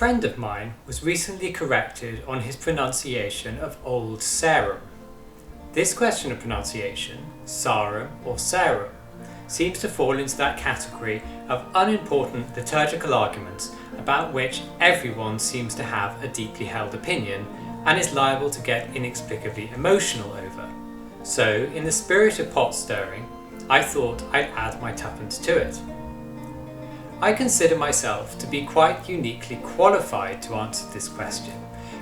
friend of mine was recently corrected on his pronunciation of Old Sarum. This question of pronunciation, Sarum or Sarum, seems to fall into that category of unimportant liturgical arguments about which everyone seems to have a deeply held opinion and is liable to get inexplicably emotional over. So, in the spirit of pot stirring, I thought I'd add my tuppence to it. I consider myself to be quite uniquely qualified to answer this question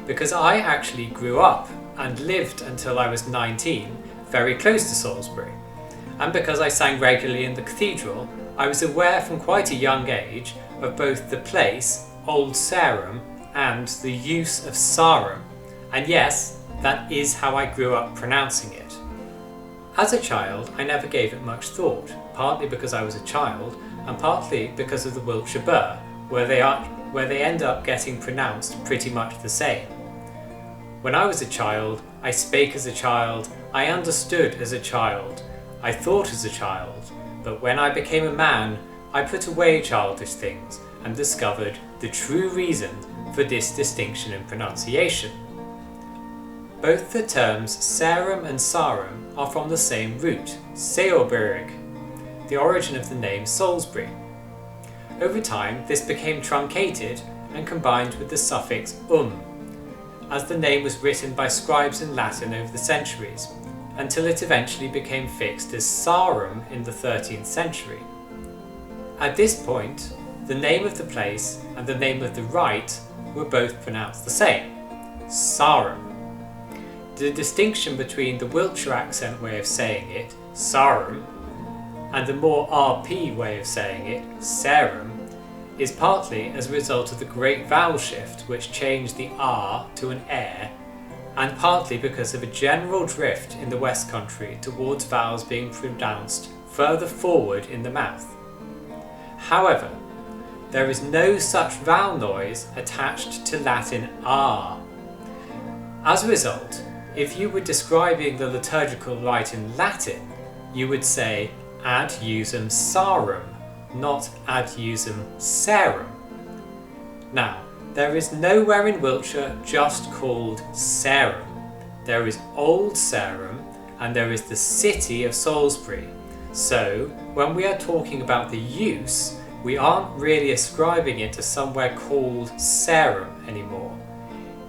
because I actually grew up and lived until I was 19 very close to Salisbury, and because I sang regularly in the cathedral, I was aware from quite a young age of both the place, Old Sarum, and the use of Sarum, and yes, that is how I grew up pronouncing it. As a child, I never gave it much thought, partly because I was a child, and partly because of the Wiltshire burr, where they end up getting pronounced pretty much the same. When I was a child, I spake as a child, I understood as a child, I thought as a child, but when I became a man, I put away childish things and discovered the true reason for this distinction in pronunciation. Both the terms Sarum and Sarum are from the same root, Seoburg, the origin of the name Salisbury. Over time, this became truncated and combined with the suffix as the name was written by scribes in Latin over the centuries, until it eventually became fixed as Sarum in the 13th century. At this point, the name of the place and the name of the rite were both pronounced the same, Sarum. The distinction between the Wiltshire accent way of saying it, Sarum, and the more RP way of saying it, Sarum, is partly as a result of the great vowel shift which changed the R to an air, and partly because of a general drift in the West Country towards vowels being pronounced further forward in the mouth. However, there is no such vowel noise attached to Latin R. As a result, if you were describing the liturgical rite in Latin, you would say ad usum sarum, not ad usum sarum. Now, there is nowhere in Wiltshire just called Sarum. There is Old Sarum and there is the city of Salisbury. So, when we are talking about the use, we aren't really ascribing it to somewhere called Sarum anymore.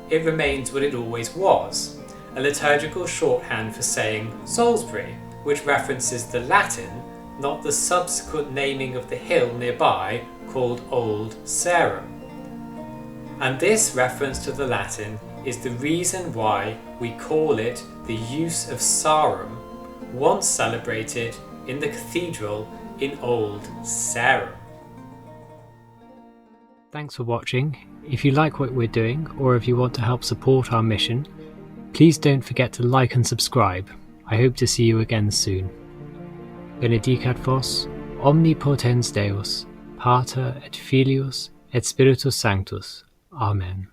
It remains what it always was, a liturgical shorthand for saying Salisbury, which references the Latin, not the subsequent naming of the hill nearby called Old Sarum. And this reference to the Latin is the reason why we call it the use of Sarum, once celebrated in the cathedral in Old Sarum. Thanks for watching. If you like what we're doing, or if you want to help support our mission, please don't forget to like and subscribe. I hope to see you again soon. Benedicat vos, omnipotens Deus, Pater et Filius et Spiritus Sanctus. Amen.